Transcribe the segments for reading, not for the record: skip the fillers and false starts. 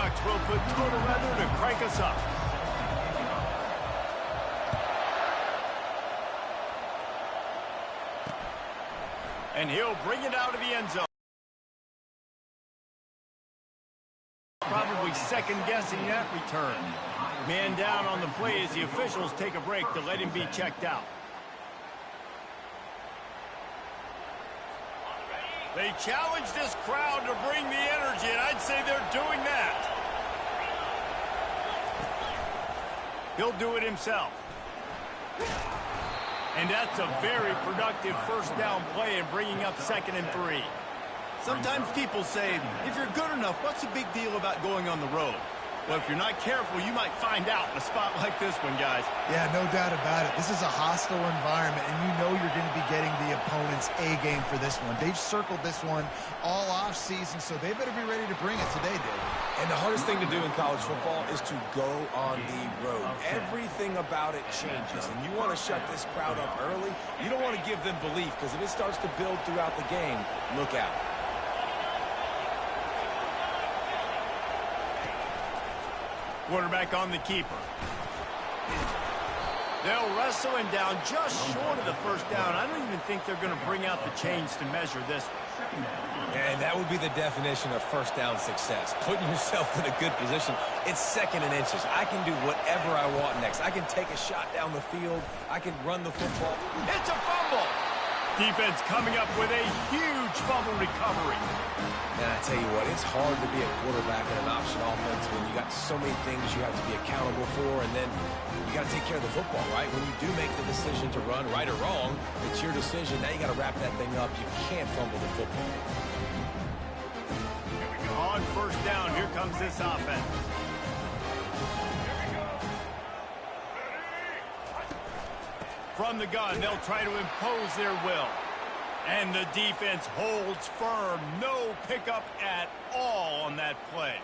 Ducks will put total leather to crank us up. And he'll bring it out of the end zone. Probably second-guessing that return. Man down on the play as the officials take a break to let him be checked out. They challenge this crowd to bring the energy, and I'd say they're doing that. He'll do it himself. And that's a very productive first down play in bringing up 2nd and 3. Sometimes people say, if you're good enough, what's the big deal about going on the road? Well, if you're not careful, you might find out in a spot like this one, guys. Yeah, no doubt about it. This is a hostile environment, and you know you're going to be getting the opponent's A-game for this one. They've circled this one all off-season, so they better be ready to bring it today, David. And the hardest thing to do in college football is to go on the road. Everything about it changes, and you want to shut this crowd up early. You don't want to give them belief, because if it starts to build throughout the game, look out. Quarterback on the keeper. They'll wrestle him down just short of the first down. I don't even think they're going to bring out the chains to measure this one. And that would be the definition of first down success. Putting yourself in a good position. It's 2nd and inches. I can do whatever I want next. I can take a shot down the field. I can run the football. It's a fumble. Defense coming up with a huge fumble recovery. And I tell you what, it's hard to be a quarterback in an option offense when you got so many things you have to be accountable for, and then you got to take care of the football, right? When you do make the decision to run, right or wrong, it's your decision. Now you got to wrap that thing up. You can't fumble the football. On first down, here comes this offense. From the gun, they'll try to impose their will. And the defense holds firm. No pickup at all on that play.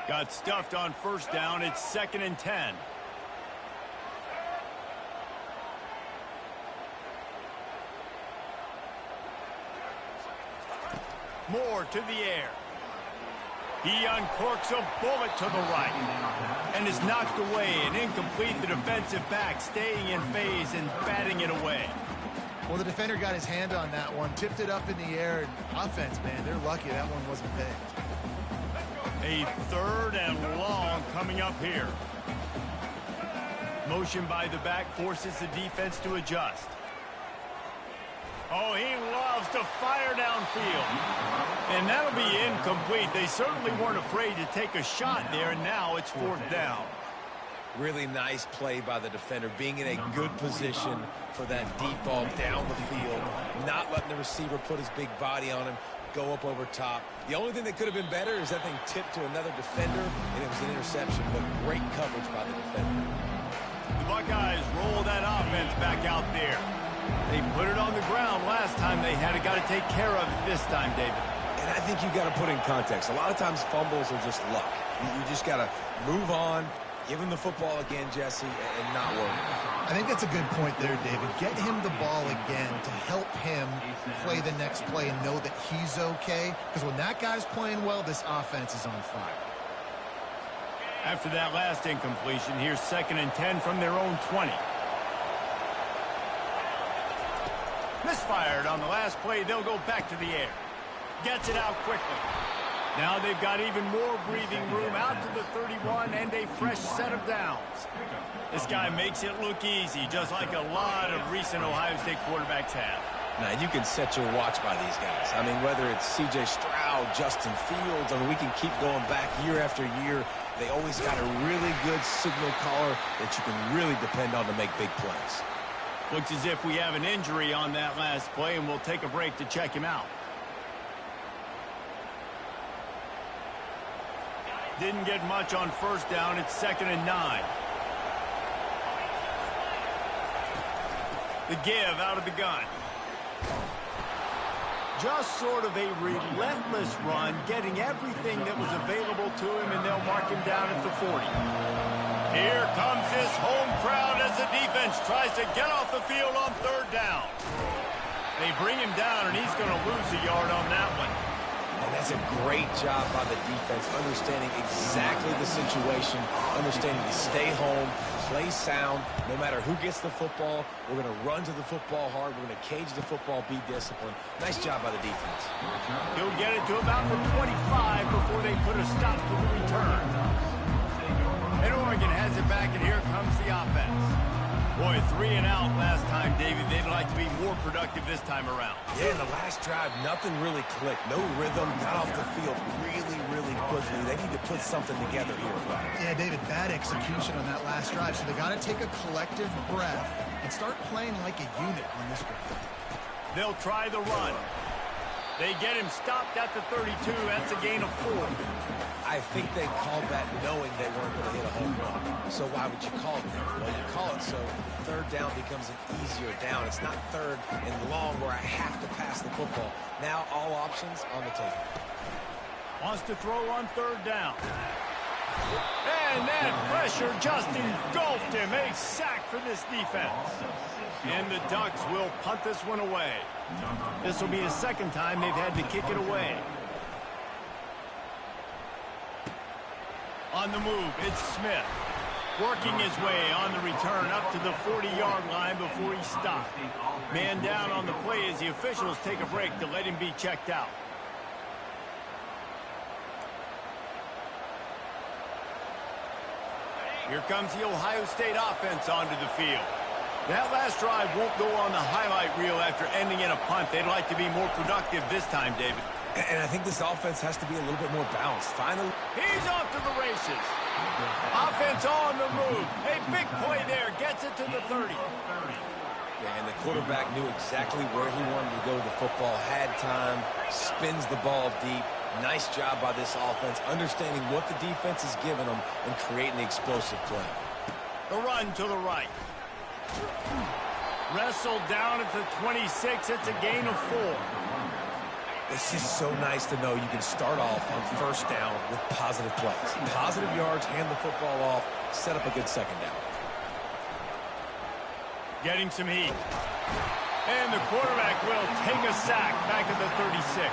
Got stuffed on first down. It's 2nd and 10. Moore to the air. He uncorks a bullet to the right and is knocked away and incomplete. The defensive back staying in phase and batting it away. Well, the defender got his hand on that one, tipped it up in the air, and offense, man, they're lucky that one wasn't picked. A 3rd and long coming up here. Motion by the back forces the defense to adjust. Oh, he loves to fire downfield. And that'll be incomplete. They certainly weren't afraid to take a shot there, and now it's 4th down. Really nice play by the defender, being in a good position for that deep ball down the field, not letting the receiver put his big body on him, go up over top. The only thing that could have been better is that thing tipped to another defender, and it was an interception, but great coverage by the defender. The Buckeyes roll that offense back out there. They put it on the ground last time they had it. Got to take care of it this time, David. And I think you've got to put in context. A lot of times fumbles are just luck. You just got to move on, give him the football again, Jesse, and not worry. I think that's a good point there, David. Get him the ball again to help him play the next play and know that he's okay. Because when that guy's playing well, this offense is on fire. After that last incompletion, here's 2nd and 10 from their own 20. Misfired on the last play. They'll go back to the air. Gets it out quickly. Now they've got even more breathing room out to the 31 and a fresh set of downs. This guy makes it look easy, just like a lot of recent Ohio State quarterbacks have. Now, you can set your watch by these guys. I mean, whether it's C.J. Stroud, Justin Fields, I mean, we can keep going back year after year. They always got a really good signal caller that you can really depend on to make big plays. Looks as if we have an injury on that last play, and we'll take a break to check him out. Didn't get much on first down. It's 2nd and 9. The give out of the gun. Just sort of a relentless run, getting everything that was available to him, and they'll mark him down at the 40. Here comes this home crowd as the defense tries to get off the field on third down. They bring him down, and he's going to lose a yard on that one. And that's a great job by the defense, understanding exactly the situation, understanding to stay home, play sound. No matter who gets the football, we're going to run to the football hard. We're going to cage the football, be disciplined. Nice job by the defense. He'll get it to about the 25 before they put a stop to the return. And Oregon has it back, and here comes the offense. Boy, 3 and out last time, David. They'd like to be more productive this time around. Yeah, in the last drive, nothing really clicked. No rhythm, got off the field really quickly. They need to put something together here. Yeah, David, bad execution on that last drive. So they got to take a collective breath and start playing like a unit on this drive. They'll try the run. They get him stopped at the 32. That's a gain of 4. I think they called that knowing they weren't going to hit a home run. So why would you call it that? Well, you call it so third down becomes an easier down. It's not third and long where I have to pass the football. Now all options on the table. Wants to throw on third down. And that pressure just engulfed him. A sack for this defense. And the Ducks will punt this one away. This will be the second time they've had to kick it away. On the move, it's Smith. Working his way on the return up to the 40-yard line before he stopped. Man down on the play as the officials take a break to let him be checked out. Here comes the Ohio State offense onto the field. That last drive won't go on the highlight reel after ending in a punt. They'd like to be more productive this time, David. And I think this offense has to be a little bit more balanced. Finally, he's off to the races. Offense on the move. A big play there. Gets it to the 30. Yeah, and the quarterback knew exactly where he wanted to go with the football. Had time. Spins the ball deep. Nice job by this offense, understanding what the defense is giving them and creating the explosive play. The run to the right. Wrestled down at the 26. It's a gain of 4. It's just so nice to know you can start off on first down with positive plays. Positive yards, hand the football off, set up a good second down. Getting some heat. And the quarterback will take a sack back at the 36.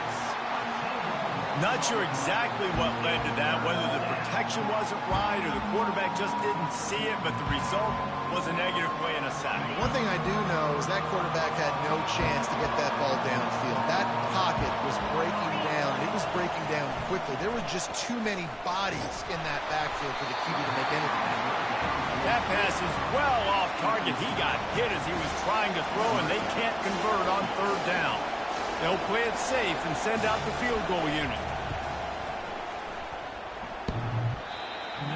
Not sure exactly what led to that, whether the protection wasn't right or the quarterback just didn't see it, but the result was a negative play and a sack. One thing I do know is that quarterback had no chance to get that ball downfield. That pocket was breaking down. It was breaking down quickly. There were just too many bodies in that backfield for the QB to make anything happen. That pass is well off target. He got hit as he was trying to throw, and they can't convert on third down. They'll play it safe and send out the field goal unit.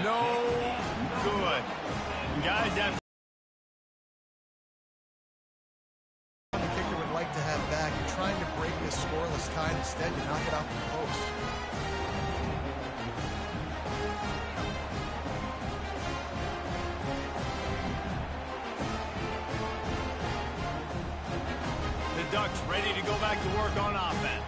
No good. Guys, that the kicker would like to have back. You're trying to break this scoreless tie. Instead, you knock it off the post. the Ducks ready to go back to work on offense.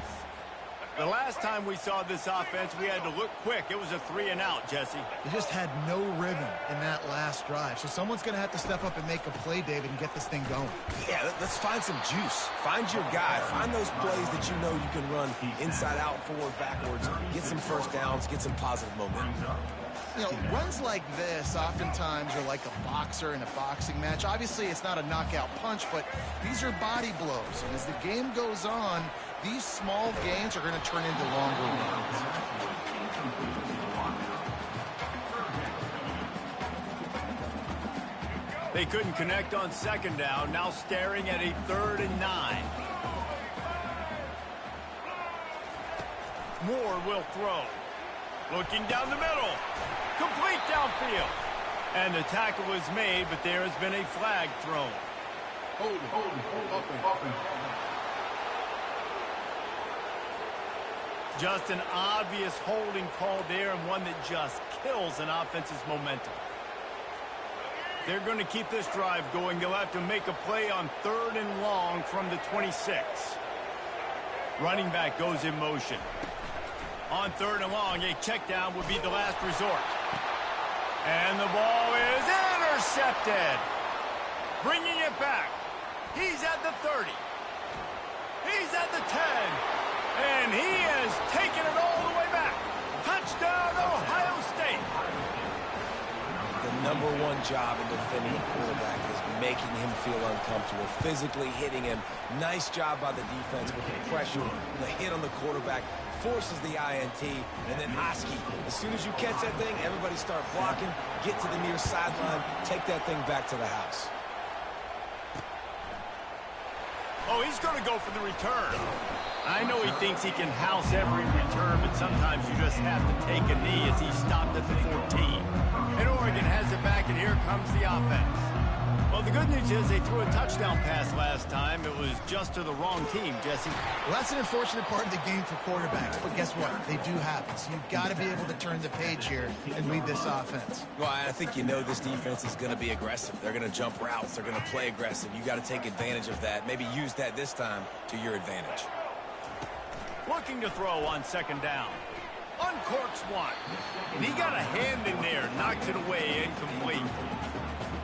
The last time we saw this offense, we had to look quick. It was a 3 and out, Jesse. They just had no rhythm in that last drive. So someone's going to have to step up and make a play, David, and get this thing going. Yeah, let's find some juice. Find your guy. Find those plays that you know you can run inside out, forward, backwards. Get some first downs. Get some positive momentum. You know, runs like this oftentimes are like a boxer in a boxing match. Obviously, it's not a knockout punch, but these are body blows. And as the game goes on, these small gains are going to turn into longer runs. They couldn't connect on second down. Now staring at a 3rd and 9. Moore will throw. Looking down the middle. Complete downfield. And the tackle was made, but there has been a flag thrown. Hold up. Just an obvious holding call there, and one that just kills an offense's momentum. They're going to keep this drive going. They'll have to make a play on 3rd and long from the 26. Running back goes in motion. On 3rd and long, a check down would be the last resort. And the ball is intercepted. Bringing it back. He's at the 30. He's at the 10. And he has taken it all the way back. Touchdown, Ohio State. The number one job in defending a quarterback is making him feel uncomfortable, physically hitting him. Nice job by the defense with the pressure, the hit on the quarterback, forces the INT, and then Oski. As soon as you catch that thing, everybody start blocking, get to the near sideline, take that thing back to the house. Oh, he's going to go for the return. I know he thinks he can house every return, but sometimes you just have to take a knee as he stopped at the 14. And Oregon has it back, and here comes the offense. Well, the good news is they threw a touchdown pass last time. It was just to the wrong team, Jesse. Well, that's an unfortunate part of the game for quarterbacks, but guess what? They do happen. So you've got to be able to turn the page here and lead this offense. Well, I think you know this defense is going to be aggressive. They're going to jump routes. They're going to play aggressive. You got to take advantage of that. Maybe use that this time to your advantage. Looking to throw on second down. Uncorks one. And he got a hand in there, knocks it away, incomplete.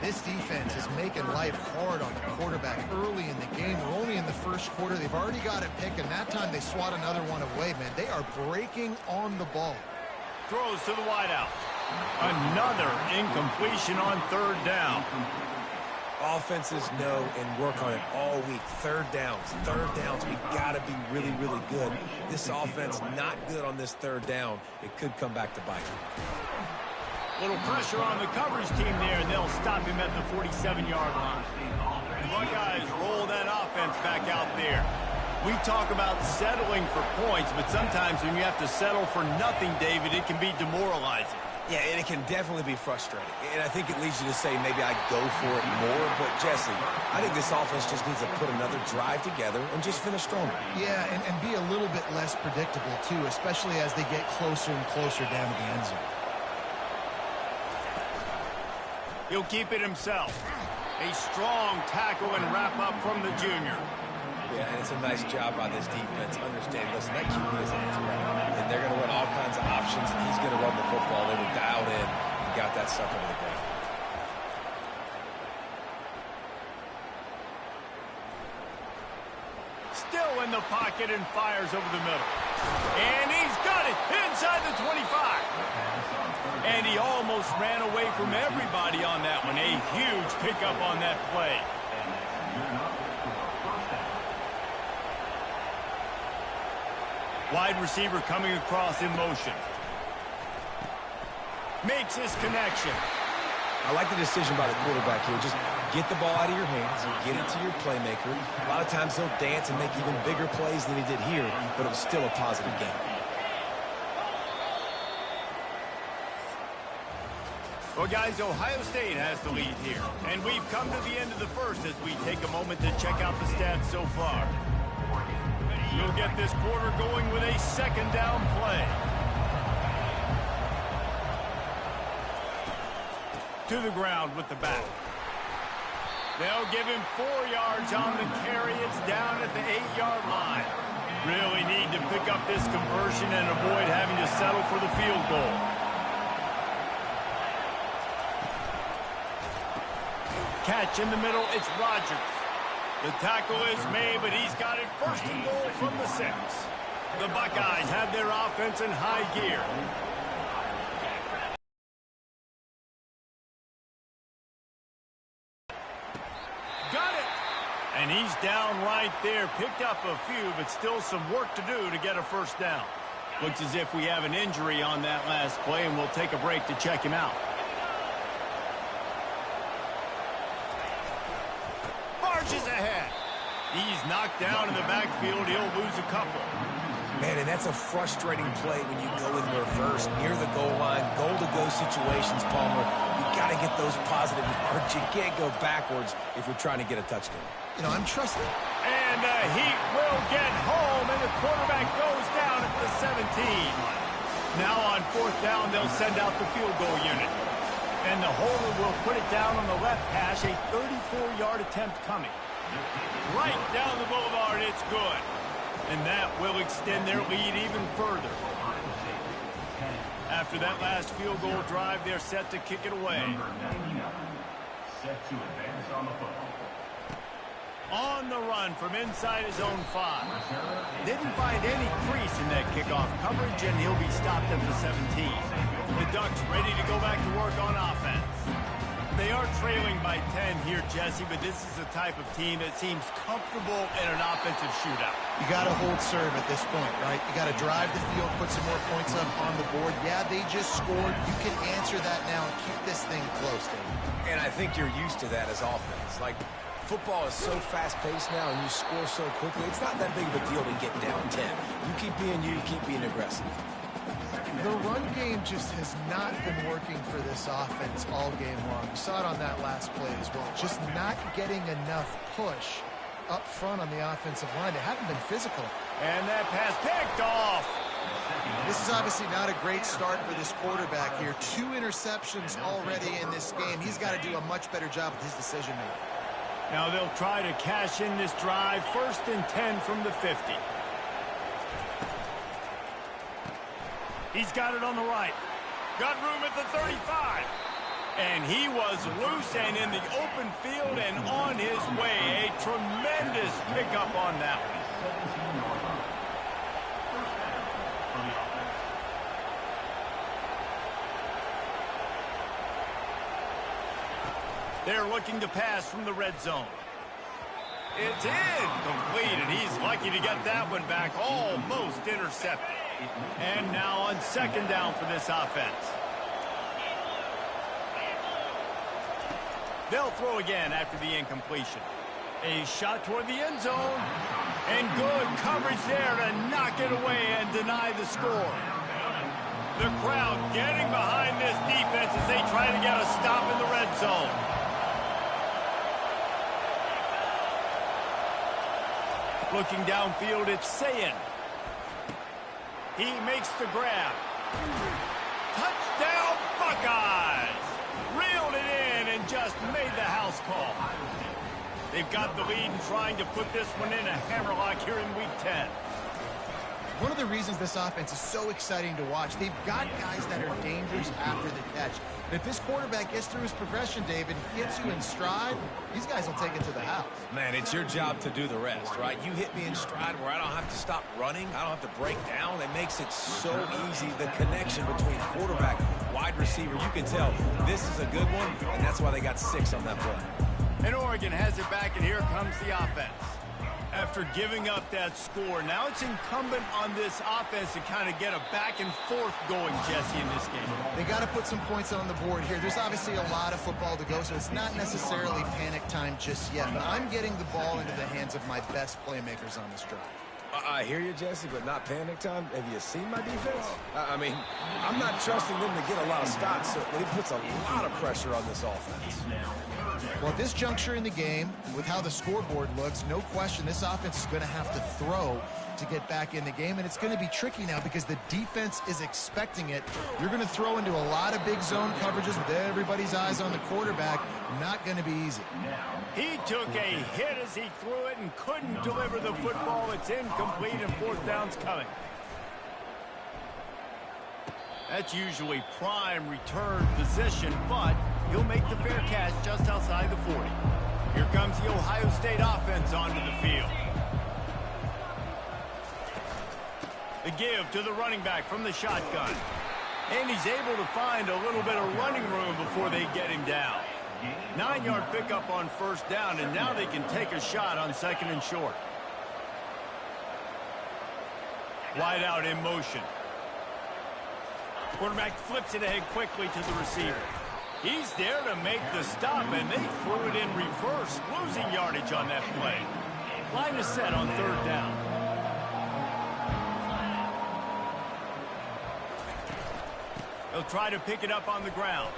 This defense is making life hard on the quarterback early in the game. We're only in the first quarter. They've already got it picked, and that time they swat another one away, man. They are breaking on the ball. Throws to the wideout. Another incompletion on third down. Offenses know and work on it all week. Third downs. We got to be really, really good. This offense not good on this third down. It could come back to bite. Little pressure on the coverage team there, and they'll stop him at the 47-yard line. The Buckeyes roll that offense back out there. We talk about settling for points, but sometimes when you have to settle for nothing, David, it can be demoralizing. Yeah, and it can definitely be frustrating. And I think it leads you to say maybe I go for it more. But, Jesse, I think this offense just needs to put another drive together and just finish stronger. Yeah, and be a little bit less predictable, too, especially as they get closer and closer down to the end zone. He'll keep it himself. A strong tackle and wrap-up from the junior. Yeah, and it's a nice job by this defense. Understand, listen, that QB is an threat. And they're going to run all kinds of options, and he's going to run the football. They were dialed in and got that sucker to the ground. Still in the pocket and fires over the middle. And he's got it inside the 25. And he almost ran away from everybody on that one. A huge pickup on that play. Wide receiver coming across in motion. Makes his connection. I like the decision by the quarterback here. Just get the ball out of your hands, get it to your playmaker. A lot of times he'll dance and make even bigger plays than he did here, but it was still a positive game. Well, guys, Ohio State has the lead here. And we've come to the end of the first as we take a moment to check out the stats so far. You'll get this quarter going with a second down play. To the ground with the back. They'll give him 4 yards on the carry. It's down at the 8-yard line. Really need to pick up this conversion and avoid having to settle for the field goal. Catch in the middle, it's Rodgers. The tackle is made, but he's got it first and goal from the 6. The Buckeyes have their offense in high gear. Got it! And he's down right there. Picked up a few, but still some work to do to get a first down. Looks as if we have an injury on that last play, and we'll take a break to check him out. Marches ahead. He's knocked down in the backfield. He'll lose a couple. Man, and that's a frustrating play when you go in reverse near the goal line. Goal-to-go situations, Palmer. You got to get those positive yards. You can't go backwards if you're trying to get a touchdown. You know, I'm trusting. And he will get home, and the quarterback goes down at the 17. Now on fourth down, they'll send out the field goal unit. And the holder will put it down on the left hash, a 34-yard attempt coming. Right down the boulevard, it's good. And that will extend their lead even further. After that last field goal drive, they're set to kick it away. Set to advance on the football. On the run from inside his own 5. Didn't find any crease in that kickoff coverage, and he'll be stopped at the 17. The Ducks ready to go back to work on offense. They are trailing by 10 here, Jesse, but this is the type of team that seems comfortable in an offensive shootout. You got to hold serve at this point, right? You got to drive the field, put some more points up on the board. Yeah, they just scored. You can answer that now and keep this thing close, David. And I think you're used to that as offense. Like, football is so fast-paced now, and you score so quickly. It's not that big of a deal to get down 10. You keep being aggressive. The run game just has not been working for this offense all game long. You saw it on that last play as well. Just not getting enough push up front on the offensive line. They haven't been physical. And that pass picked off. This is obviously not a great start for this quarterback here. 2 interceptions already in this game. He's got to do a much better job with his decision-making. Now they'll try to cash in this drive. 1st and 10 from the 50. He's got it on the right. Got room at the 35. And he was loose and in the open field and on his way. A tremendous pickup on that one. They're looking to pass from the red zone. It's incomplete, and he's lucky to get that one back, almost intercepted. And now on 2nd down for this offense. They'll throw again after the incompletion. A shot toward the end zone, and good coverage there to knock it away and deny the score. The crowd getting behind this defense as they try to get a stop in the red zone. Looking downfield, it's Sayin. He makes the grab. Touchdown, Buckeyes! Reeled it in and just made the house call. They've got the lead and trying to put this one in a hammerlock here in Week 10. One of the reasons this offense is so exciting to watch, they've got guys that are dangerous after the catch. And if this quarterback gets through his progression, David, gets you in stride, these guys will take it to the house. Man, it's your job to do the rest, right? You hit me in stride where I don't have to stop running. I don't have to break down. It makes it so easy. The connection between quarterback, wide receiver, you can tell this is a good one, and that's why they got 6 on that play. And Oregon has it back, and here comes the offense. After giving up that score, now it's incumbent on this offense to kind of get a back and forth going, Jesse, in this game. They got to put some points on the board here. There's obviously a lot of football to go, so it's not necessarily panic time just yet. But I'm getting the ball into the hands of my best playmakers on this drive. I hear you, Jesse, but not panic time. Have you seen my defense? I mean, I'm not trusting them to get a lot of stops, so it puts a lot of pressure on this offense. Well, at this juncture in the game, with how the scoreboard looks, no question this offense is going to have to throw to get back in the game, and it's going to be tricky now because the defense is expecting it. You're going to throw into a lot of big zone coverages with everybody's eyes on the quarterback. Not going to be easy. He took a hit as he threw it and couldn't deliver the football. It's incomplete and 4th down's coming. That's usually prime return position, but he'll make the fair catch just outside the 40. Here comes the Ohio State offense onto the field. The give to the running back from the shotgun. And he's able to find a little bit of running room before they get him down. 9-yard pickup on 1st down, and now they can take a shot on 2nd and short. Wide out in motion. Quarterback flips it ahead quickly to the receiver. He's there to make the stop, and they threw it in reverse, losing yardage on that play. Line is set on 3rd down. They'll try to pick it up on the ground.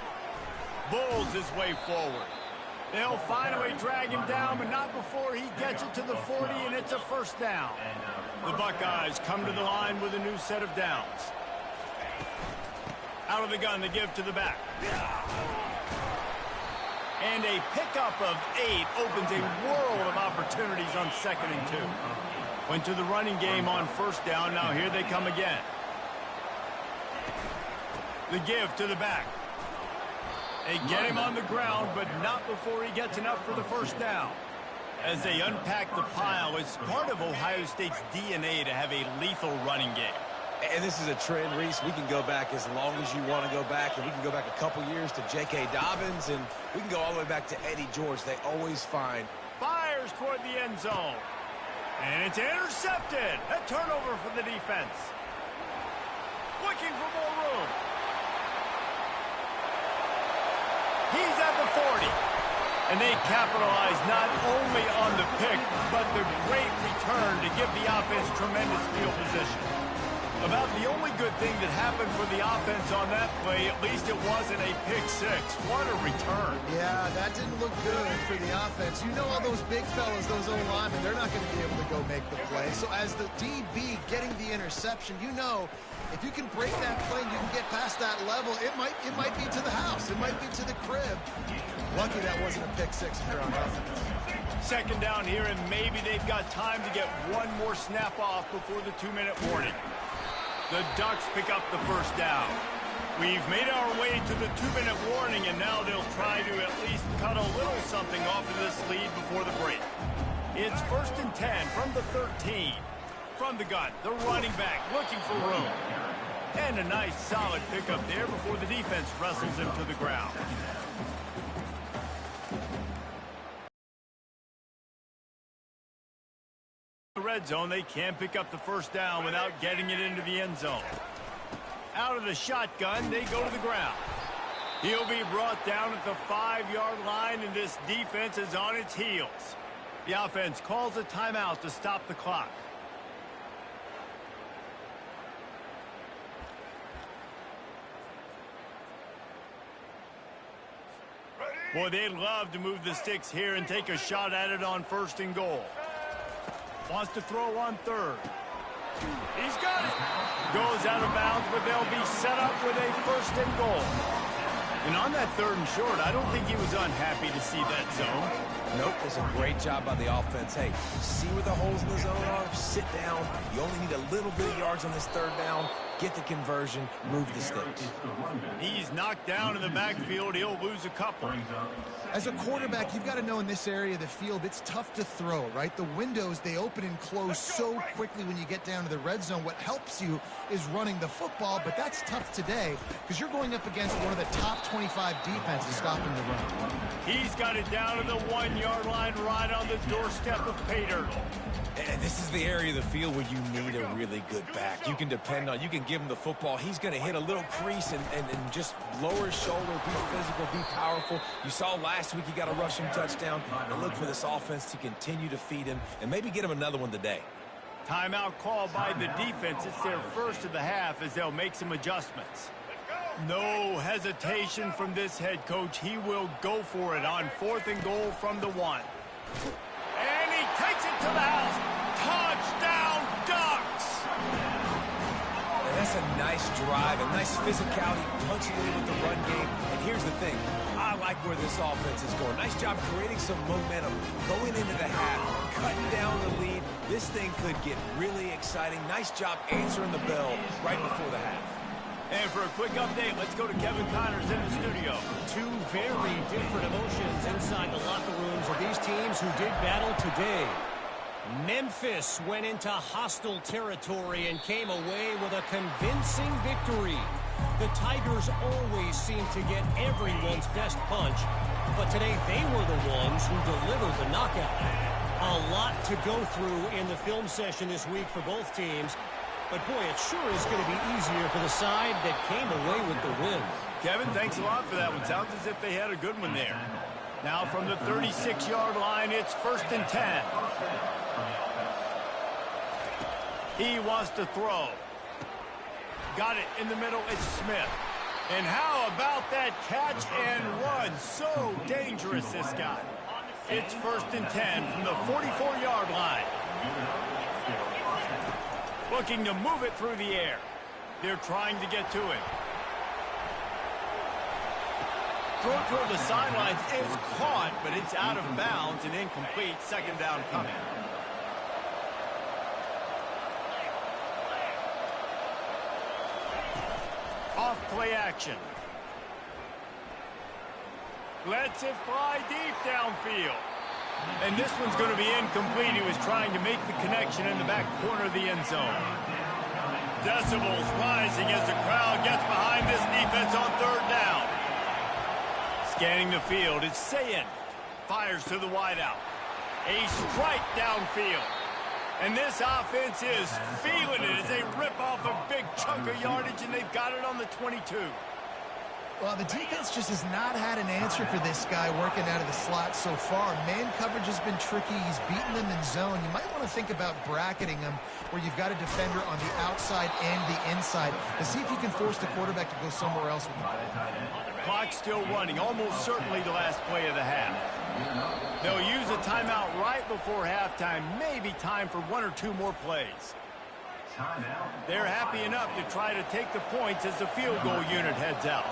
Bulls his way forward. They'll finally drag him down, but not before he gets it to the 40, and it's a 1st down. The Buckeyes come to the line with a new set of downs. Out of the gun, the give to the back. And a pickup of 8 opens a world of opportunities on 2nd and 2. Went to the running game on 1st down. Now here they come again. The give to the back. They get him on the ground, but not before he gets enough for the first down. As they unpack the pile, it's part of Ohio State's DNA to have a lethal running game. And this is a trend, Reese. We can go back as long as you want to go back, and we can go back a couple years to J.K. Dobbins, and we can go all the way back to Eddie George. They always find. Fires toward the end zone. And it's intercepted. A turnover for the defense. Looking for more room. He's at the 40. And they capitalize not only on the pick, but the great return to give the offense tremendous field position. About the only good thing that happened for the offense on that play, at least it wasn't a pick six. What a return. Yeah, that didn't look good for the offense. You know all those big fellas, those O-linemen, they're not going to be able to go make the play. So as the DB getting the interception, you know if you can break that play and you can get past that level, it might be to the house. It might be to the crib. Lucky that wasn't a pick six if you're on offense. Second down here, and maybe they've got time to get one more snap off before the 2-minute warning. The Ducks pick up the first down. We've made our way to the 2-minute warning, and now they'll try to at least cut a little something off of this lead before the break. It's 1st and 10 from the 13. From the gun, the running back looking for room. And a nice solid pickup there before the defense wrestles him to the ground. Red zone, they can pick up the first down without getting it into the end zone. Out of the shotgun, they go to the ground. He'll be brought down at the 5-yard line, and this defense is on its heels. The offense calls a timeout to stop the clock. Boy, they'd love to move the sticks here and take a shot at it on 1st and goal. Wants to throw on 3rd. He's got it. Goes out of bounds, but they'll be set up with a 1st and goal. And on that 3rd and short, I don't think he was unhappy to see that zone. Nope, it's a great job by the offense. Hey, see where the holes in the zone are? Sit down. You only need a little bit of yards on this 3rd down. Get the conversion, move the sticks. He's knocked down in the backfield. He'll lose a couple. As a quarterback, you've got to know in this area of the field, it's tough to throw, right? The windows, they open and close so quickly when you get down to the red zone. What helps you is running the football, but that's tough today because you're going up against one of the top 25 defenses stopping the run. He's got it down to the 1-yard line right on the doorstep of pay dirt. And this is the area of the field where you need a really good back. You can depend on, you can give him the football. He's going to hit a little crease and just lower his shoulder, be physical, be powerful. You saw last week he got a rushing touchdown. And look for this offense to continue to feed him and maybe get him another one today. Timeout called by the defense. It's their first of the half as they'll make some adjustments. No hesitation from this head coach. He will go for it on 4th and goal from the 1. And he takes it to the house. Touchdown, Ducks! And that's a nice drive, a nice physicality, punching in with the run game. And here's the thing. I like where this offense is going. Nice job creating some momentum, going into the half, cutting down the lead. This thing could get really exciting. Nice job answering the bell right before the half. And for a quick update, let's go to Kevin Connors in the studio. Two very different emotions inside the locker rooms of these teams who did battle today. Memphis went into hostile territory and came away with a convincing victory. The Tigers always seem to get everyone's best punch, but today they were the ones who delivered the knockout. A lot to go through in the film session this week for both teams. But, boy, it sure is going to be easier for the side that came away with the win. Kevin, thanks a lot for that one. Sounds as if they had a good one there. Now from the 36-yard line, it's 1st and 10. He wants to throw. Got it in the middle. It's Smith. And how about that catch and run? So dangerous, this guy. It's 1st and 10 from the 44-yard line. Looking to move it through the air. They're trying to get to it. Throw toward the sidelines is caught, but it's out of bounds and incomplete. 2nd down coming. On off play action. Lets it fly deep downfield. And this one's going to be incomplete. He was trying to make the connection in the back corner of the end zone. Decibels rising as the crowd gets behind this defense on third down. Scanning the field, it's Sayin. Fires to the wideout. A strike downfield. And this offense is feeling it as they rip off a big chunk of yardage, and they've got it on the 22. Well, the defense just has not had an answer for this guy working out of the slot so far. Man coverage has been tricky. He's beaten them in zone. You might want to think about bracketing him where you've got a defender on the outside and the inside to see if you can force the quarterback to go somewhere else with the ball. Clock's still running, almost certainly the last play of the half. They'll use a timeout right before halftime, maybe time for one or two more plays. They're happy enough to try to take the points as the field goal unit heads out.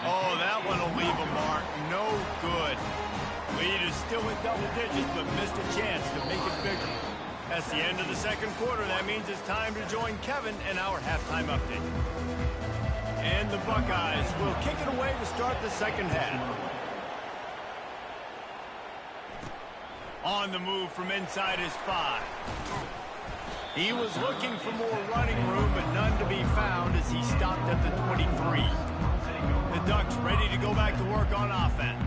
Oh, that one will leave a mark. No good. Lead is still in double digits, but missed a chance to make it bigger. That's the end of the second quarter. That means it's time to join Kevin in our halftime update. And the Buckeyes will kick it away to start the second half. On the move from inside his 5. He was looking for more running room, but none to be found as he stopped at the 23. The Ducks ready to go back to work on offense.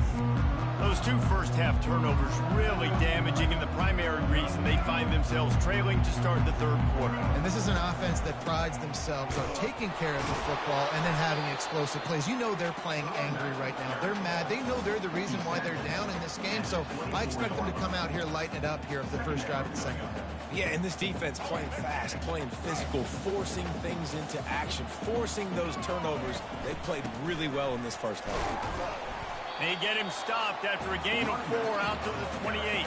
Those two first-half turnovers really damaging, and the primary reason they find themselves trailing to start the third quarter. And this is an offense that prides themselves on taking care of the football and then having explosive plays. You know they're playing angry right now. They're mad. They know they're the reason why they're down in this game, so I expect them to come out here, lighten it up here of the first drive of the second half. Yeah, and this defense playing fast, playing physical, forcing things into action, forcing those turnovers. They played really well in this first half. They get him stopped after a gain of 4 out to the 28.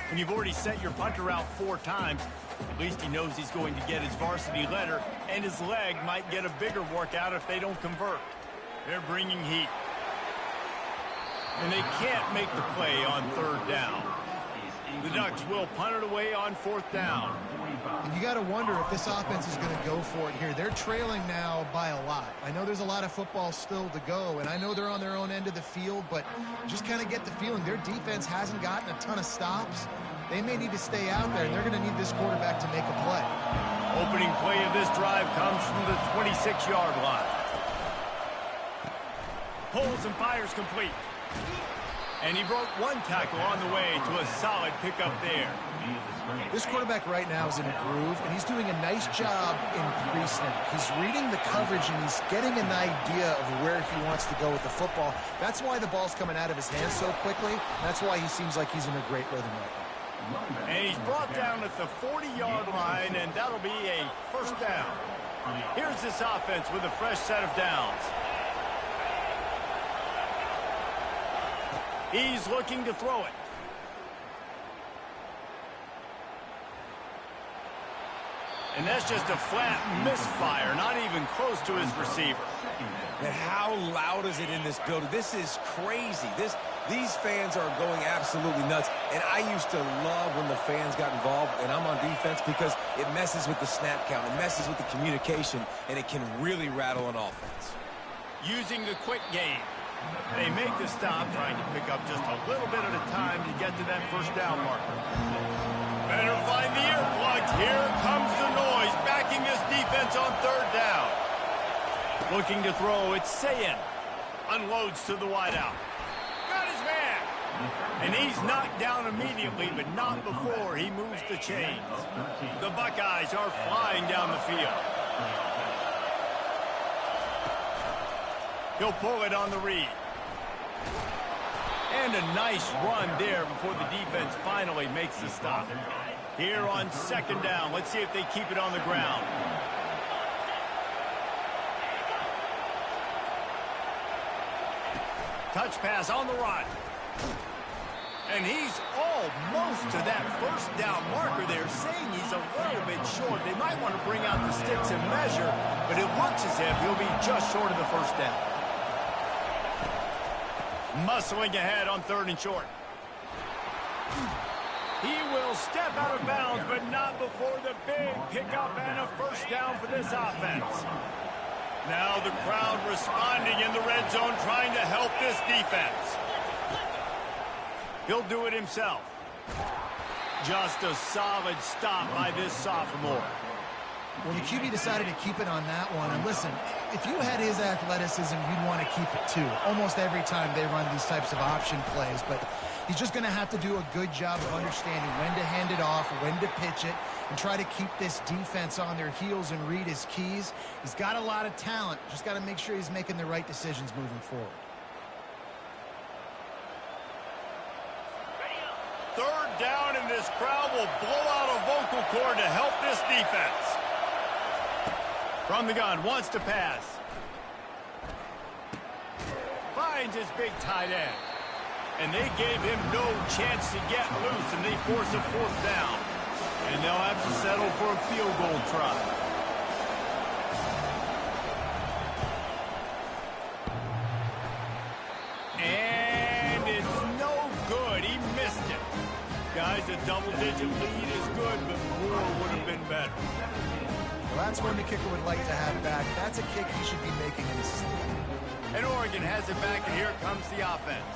When you've already set your punter out 4 times, at least he knows he's going to get his varsity letter, and his leg might get a bigger workout if they don't convert. They're bringing heat. And they can't make the play on third down. The Ducks will punt it away on 4th down. And you got to wonder if this offense is going to go for it here. They're trailing now by a lot. I know there's a lot of football still to go, and I know they're on their own end of the field, but just kind of get the feeling their defense hasn't gotten a ton of stops. They may need to stay out there, and they're going to need this quarterback to make a play. Opening play of this drive comes from the 26-yard line. Pulls and fires complete. And he broke one tackle on the way to a solid pickup there. This quarterback right now is in a groove, and he's doing a nice job in pre-snap. He's reading the coverage, and he's getting an idea of where he wants to go with the football. That's why the ball's coming out of his hands so quickly. That's why he seems like he's in a great rhythm right now. And he's brought down at the 40-yard line, and that'll be a first down. Here's this offense with a fresh set of downs. He's looking to throw it. And that's just a flat misfire, not even close to his receiver. And how loud is it in this building? This is crazy. These fans are going absolutely nuts. And I used to love when the fans got involved, and I'm on defense, because it messes with the snap count, it messes with the communication, and it can really rattle an offense. Using the quick game. They make the stop, trying to pick up just a little bit at a time to get to that first down marker. Better find the earplugs. Here comes the noise, backing this defense on third down. Looking to throw, it's Sayin. Unloads to the wideout. Got his man. And he's knocked down immediately, but not before he moves the chains. The Buckeyes are flying down the field. He'll pull it on the read. And a nice run there before the defense finally makes the stop. Here on second down, let's see if they keep it on the ground. Touch pass on the run. And he's almost to that first down marker there, saying he's a little bit short. They might want to bring out the sticks and measure, but it looks as if he'll be just short of the first down. Muscling ahead on 3rd and short. He will step out of bounds, but not before the big pickup and a first down for this offense. Now the crowd responding in the red zone, trying to help this defense. He'll do it himself. Just a solid stop by this sophomore. Well, the QB decided to keep it on that one. And listen, if you had his athleticism, you'd want to keep it too. Almost every time they run these types of option plays. But he's just going to have to do a good job of understanding when to hand it off, when to pitch it, and try to keep this defense on their heels and read his keys. He's got a lot of talent. Just got to make sure he's making the right decisions moving forward. 3rd down, and this crowd will blow out a vocal cord to help this defense. From the gun, wants to pass. Finds his big tight end. And they gave him no chance to get loose, and they force a 4th down. And they'll have to settle for a field goal try. And it's no good. He missed it. Guys, a double-digit lead is good, but more would have been better. Well, that's when the kicker would like to have back. That's a kick he should be making in his sleep. And Oregon has it back, and here comes the offense.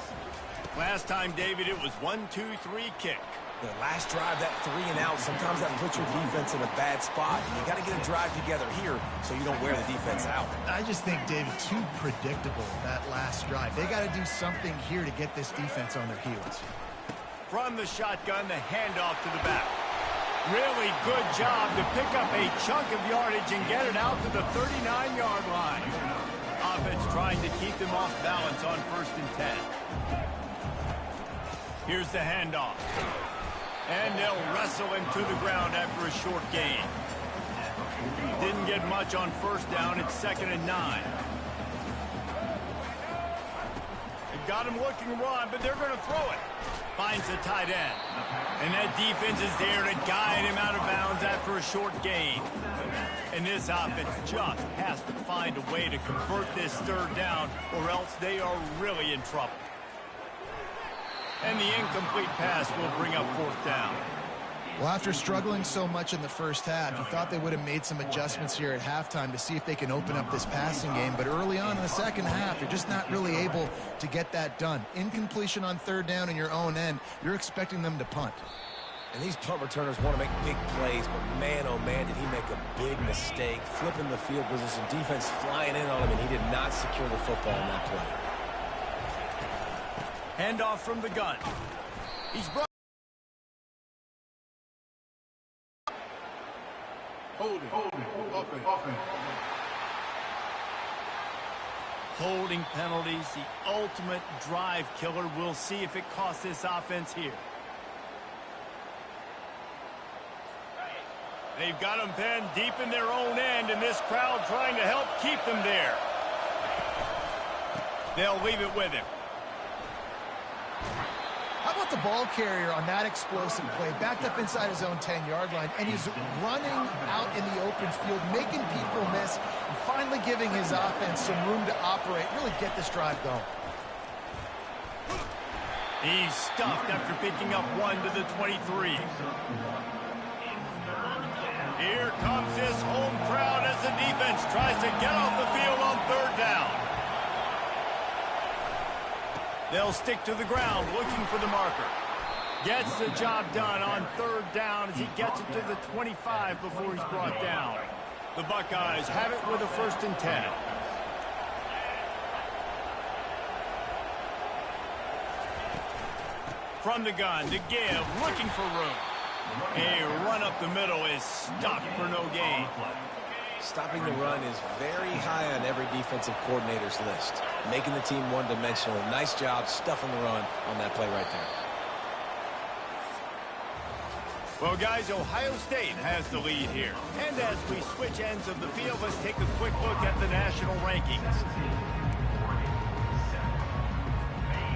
Last time, David, it was 1-2-3 kick. The last drive, that 3 and out, sometimes that puts your defense in a bad spot. And you got to get a drive together here so you don't wear the defense out. I just think, David, too predictable, that last drive. They got to do something here to get this defense on their heels. From the shotgun, the handoff to the back. Really good job to pick up a chunk of yardage and get it out to the 39-yard line. Offense trying to keep them off balance on 1st and 10. Here's the handoff. And they'll wrestle him to the ground after a short gain. Didn't get much on 1st down. It's 2nd and 9. They got him looking run, but they're going to throw it. Finds the tight end. And that defense is there to guide him out of bounds after a short gain. And this offense just has to find a way to convert this 3rd down, or else they are really in trouble. And the incomplete pass will bring up 4th down. Well, after struggling so much in the first half, you thought they would have made some adjustments here at halftime to see if they can open up this passing game. But early on in the second half, they're just not really able to get that done. Incompletion on 3rd down in your own end, you're expecting them to punt. And these punt returners want to make big plays, but man, oh man, did he make a big mistake. Flipping the field position, defense flying in on him, and he did not secure the football in that play. Handoff from the gun. He's brought. Holding, offense. Holding penalties, the ultimate drive killer. We'll see if it costs this offense here. They've got them pinned deep in their own end, and this crowd trying to help keep them there. They'll leave it with him. How about the ball carrier on that explosive play? Backed up inside his own 10-yard line, and he's running out in the open field, making people miss, and finally giving his offense some room to operate, really get this drive going. He's stuffed after picking up 1 to the 23. Here comes his home crowd as the defense tries to get off the field on 3rd down. They'll stick to the ground looking for the marker. Gets the job done on 3rd down as he gets it to the 25 before he's brought down. The Buckeyes have it with a 1st and 10. From the gun to give, looking for room. A run up the middle is stuck for no gain. Stopping the run is very high on every defensive coordinator's list. Making the team one-dimensional. Nice job stuffing the run on that play right there. Well, guys, Ohio State has the lead here. And as we switch ends of the field, let's take a quick look at the national rankings.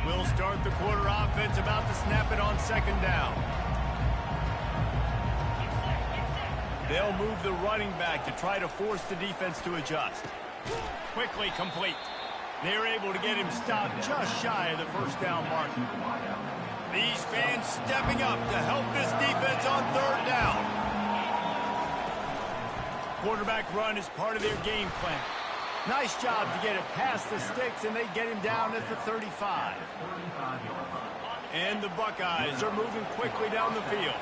We'll start the quarter offense, about to snap it on 2nd down. They'll move the running back to try to force the defense to adjust. Quickly complete. They're able to get him stopped just shy of the first down mark. These fans stepping up to help this defense on third down. Quarterback run is part of their game plan. Nice job to get it past the sticks, and they get him down at the 35. And the Buckeyes are moving quickly down the field.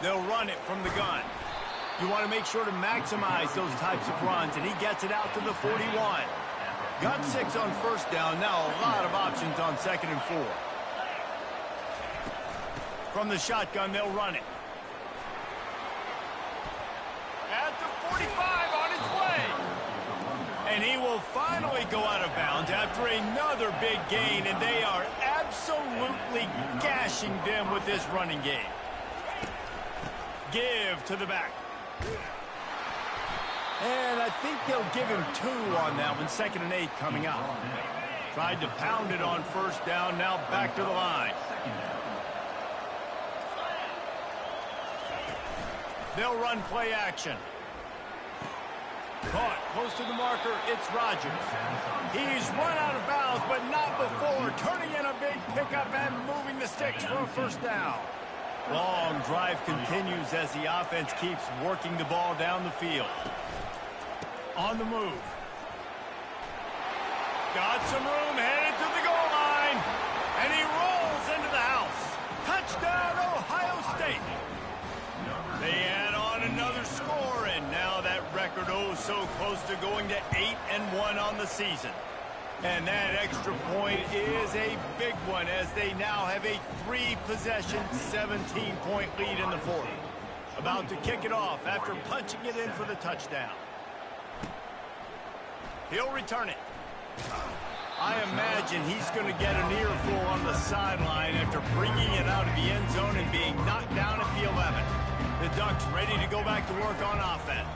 They'll run it from the gun. You want to make sure to maximize those types of runs, and he gets it out to the 41. Got 6 on first down. Now a lot of options on 2nd and 4. From the shotgun, they'll run it. At the 45, on its way. And he will finally go out of bounds after another big gain, and they are absolutely gashing them with this running game. Give to the back. And I think they'll give him 2 on that one. 2nd and 8 coming up. Tried to pound it on first down. Now back to the line. They'll run play action. Caught close to the marker. It's Rodgers. He's run out of bounds, but not before turning in a big pickup and moving the sticks for a first down. Long drive continues as the offense keeps working the ball down the field. On the move. Got some room, headed to the goal line. And he rolls into the house. Touchdown, Ohio State. They add on another score, and now that record so close to going to 8-1 on the season. And that extra point is a big one as they now have a 3-possession, 17-point lead in the fourth. About to kick it off after punching it in for the touchdown. He'll return it. I imagine he's going to get an earful on the sideline after bringing it out of the end zone and being knocked down at the 11. The Ducks ready to go back to work on offense.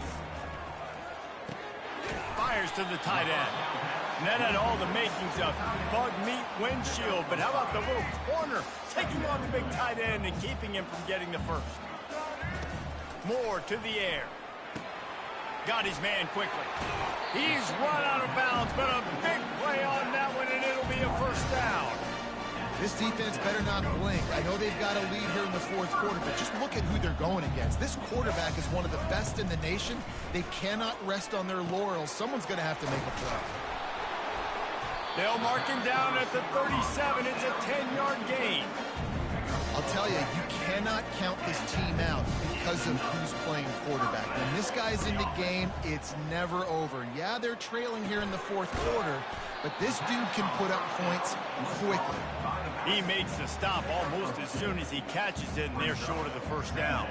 Fires to the tight end. And that had all the makings of bug meat windshield, but how about the little corner taking on the big tight end and keeping him from getting the first? Moore to the air. Got his man quickly. He's run out of bounds, but a big play on that one, and it'll be a first down. This defense better not blink. I know they've got a lead here in the fourth quarter, but just look at who they're going against. This quarterback is one of the best in the nation. They cannot rest on their laurels. Someone's going to have to make a play. They'll mark him down at the 37. It's a 10-yard gain. I'll tell you, you cannot count this team out because of who's playing quarterback. When this guy's in the game, it's never over. Yeah, they're trailing here in the fourth quarter, but this dude can put up points quickly. He makes the stop almost as soon as he catches it, and they're short of the first down.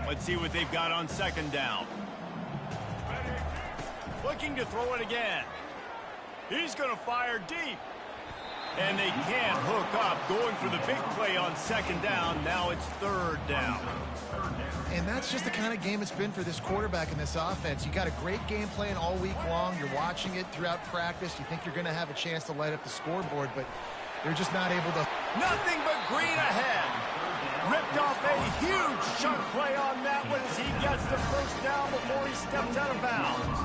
Let's see what they've got on second down. Looking to throw it again. He's going to fire deep. And they can't hook up. Going for the big play on second down. Now it's third down. And that's just the kind of game it's been for this quarterback in this offense. You got a great game plan all week long. You're watching it throughout practice. You think you're going to have a chance to light up the scoreboard, but they're just not able to. Nothing but green ahead. Ripped off a huge chunk play on that one as he gets the first down before he steps out of bounds.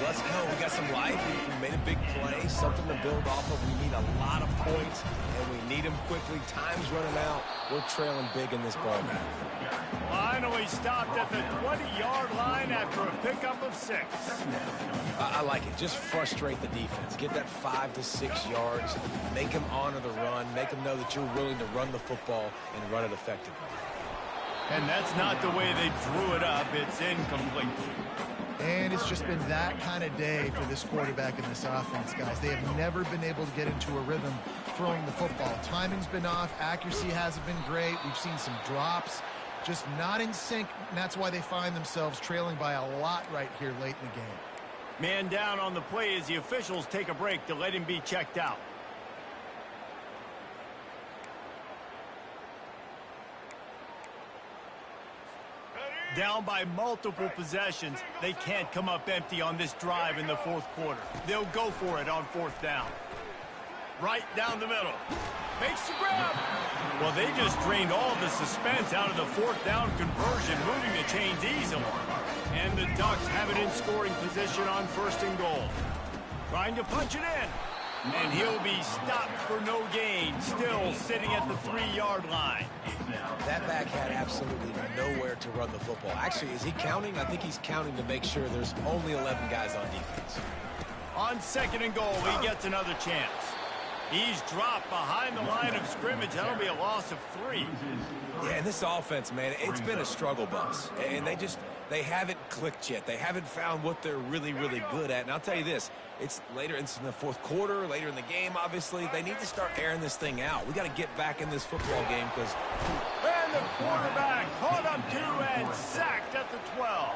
Let's go. We got some life. We made a big play, something to build off of. We need a lot of points, and we need them quickly. Time's running out. We're trailing big in this ball game. Finally stopped at the 20-yard line after a pickup of 6. I like it. Just frustrate the defense. Get that 5 to 6 yards. Make them honor the run. Make them know that you're willing to run the football and run it effectively. And that's not the way they drew it up. It's incomplete. And it's just been that kind of day for this quarterback and this offense, guys. They have never been able to get into a rhythm throwing the football. Timing's been off. Accuracy hasn't been great. We've seen some drops. Just not in sync, and that's why they find themselves trailing by a lot right here late in the game. Man down on the play as the officials take a break to let him be checked out. Down by multiple possessions, they can't come up empty on this drive in the fourth quarter. They'll go for it on fourth down. Right down the middle. Makes the grab. Well, they just drained all the suspense out of the fourth down conversion, moving the chains easily. And the Ducks have it in scoring position on 1st and goal. Trying to punch it in. And he'll be stopped for no gain, still sitting at the 3-yard line. That back had absolutely nowhere to run the football. Actually, is he counting? I think he's counting to make sure there's only 11 guys on defense. On 2nd and goal, he gets another chance. He's dropped behind the line of scrimmage. That'll be a loss of 3. Yeah, and this offense, man, it's been a struggle bus. And they haven't clicked yet. They haven't found what they're really, really good at. And I'll tell you this, it's later in the fourth quarter, later in the game, obviously. They need to start airing this thing out. We got to get back in this football game because... And the quarterback caught up 2 and sacked at the 12.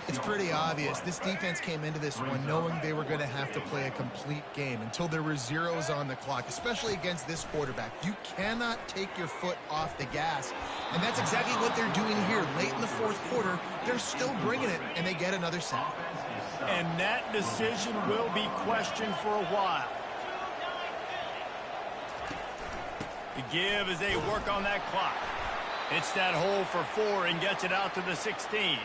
It's pretty obvious. This defense came into this one knowing they were going to have to play a complete game until there were zeros on the clock, especially against this quarterback. You cannot take your foot off the gas. And that's exactly what they're doing here. Late in the fourth quarter, they're still bringing it, and they get another sack. And that decision will be questioned for a while. The give as they work on that clock. It's that hole for 4 and gets it out to the 16.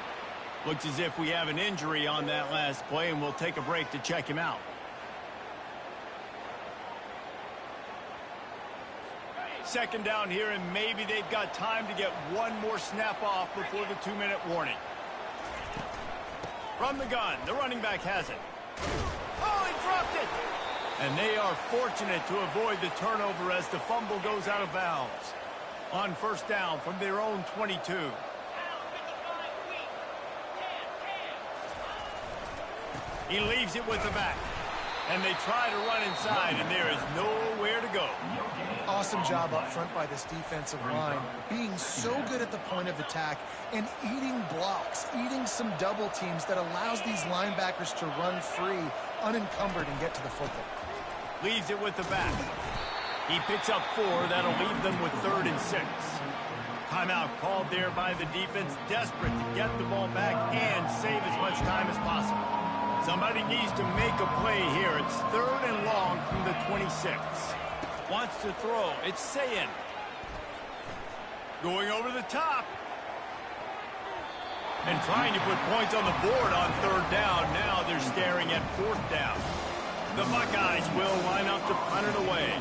Looks as if we have an injury on that last play, and we'll take a break to check him out. Second down here, and maybe they've got time to get one more snap off before the 2-minute warning. From the gun, the running back has it. Oh, he dropped it! And they are fortunate to avoid the turnover as the fumble goes out of bounds. On 1st down from their own 22. He leaves it with the back. And they try to run inside, and there is nowhere to go. Awesome job up front by this defensive line, being so good at the point of attack and eating blocks, eating some double teams that allows these linebackers to run free, unencumbered, and get to the football. Leaves it with the back. He picks up 4. That'll leave them with 3rd and 6. Timeout called there by the defense, desperate to get the ball back and save as much time as possible. Somebody needs to make a play here. It's 3rd and long from the 26. Wants to throw. It's Sayin. Going over the top. And trying to put points on the board on 3rd down. Now they're staring at 4th down. The Buckeyes will line up to punt it away.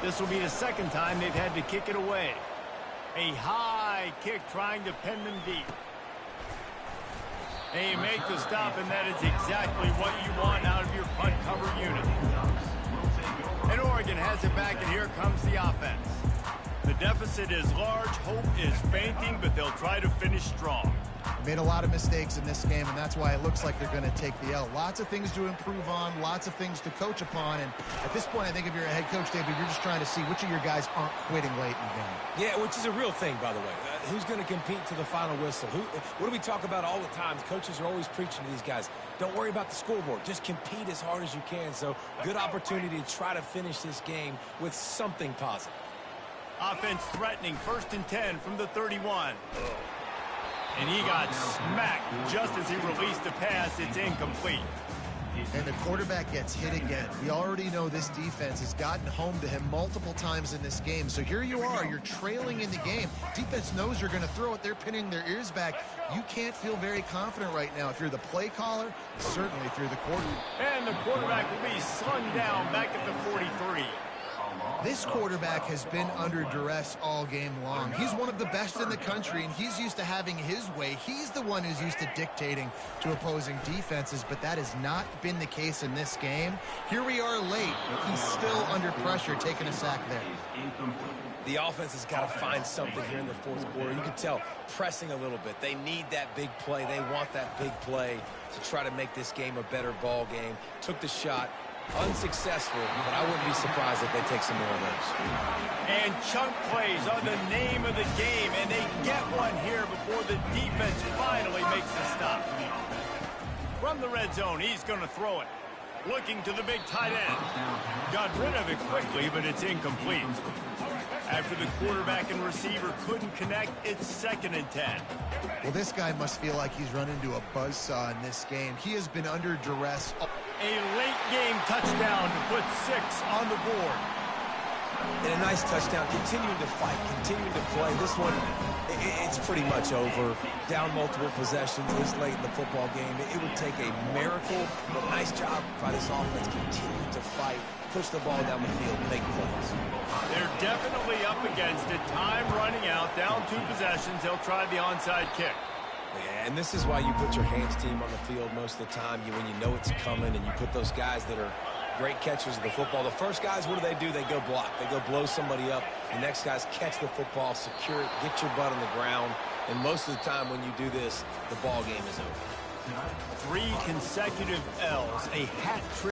This will be the 2nd time they've had to kick it away. A high kick trying to pin them deep. They make the stop, and that is exactly what you want out of your punt cover unit. And Oregon has it back, and here comes the offense. The deficit is large, hope is fainting, but they'll try to finish strong. Made a lot of mistakes in this game, and that's why it looks like they're going to take the L. Lots of things to improve on, lots of things to coach upon, and at this point, I think if you're a head coach, David, you're just trying to see which of your guys aren't quitting late in the game. Yeah, which is a real thing, by the way. Who's going to compete to the final whistle? What do we talk about all the time? Coaches are always preaching to these guys. Don't worry about the scoreboard. Just compete as hard as you can. So, good opportunity to try to finish this game with something positive. Offense threatening, 1st and 10 from the 31. And he got smacked just as he released the pass. It's incomplete. And the quarterback gets hit again. We already know this defense has gotten home to him multiple times in this game. So here you are, you're trailing in the game. Defense knows you're going to throw it. They're pinning their ears back. You can't feel very confident right now. If you're the play caller, certainly through the quarter. And the quarterback will be slung down back at the 43. This quarterback has been under duress all game long. He's one of the best in the country, and he's used to having his way. He's the one who's used to dictating to opposing defenses, but that has not been the case in this game. Here we are late. He's still under pressure, taking a sack there. The offense has got to find something here in the fourth quarter. You can tell pressing a little bit. They need that big play. They want that big play to try to make this game a better ball game. Took the shot. Unsuccessful, but I wouldn't be surprised if they take some more of those. And chunk plays are the name of the game, and they get one here before the defense finally makes the stop. From the red zone, he's going to throw it. Looking to the big tight end. Got rid of it quickly, but it's incomplete. After the quarterback and receiver couldn't connect, it's 2nd and 10. Well, this guy must feel like he's run into a buzzsaw in this game. He has been under duress. A late game touchdown to put 6 on the board. And a nice touchdown, continuing to fight, continuing to play. This one, it's pretty much over. Down multiple possessions this late in the football game. It would take a miracle, but nice job by this offense continuing to fight, push the ball down the field, make plays. They're definitely up against it. Time running out, down 2 possessions. They'll try the onside kick. Yeah, and this is why you put your hands team on the field most of the time. When you know it's coming, and you put those guys that are great catchers of the football. The first guys, what do? They go block. They go blow somebody up. The next guys catch the football, secure it, get your butt on the ground. And most of the time when you do this, the ball game is over. 3 consecutive L's, a hat trick.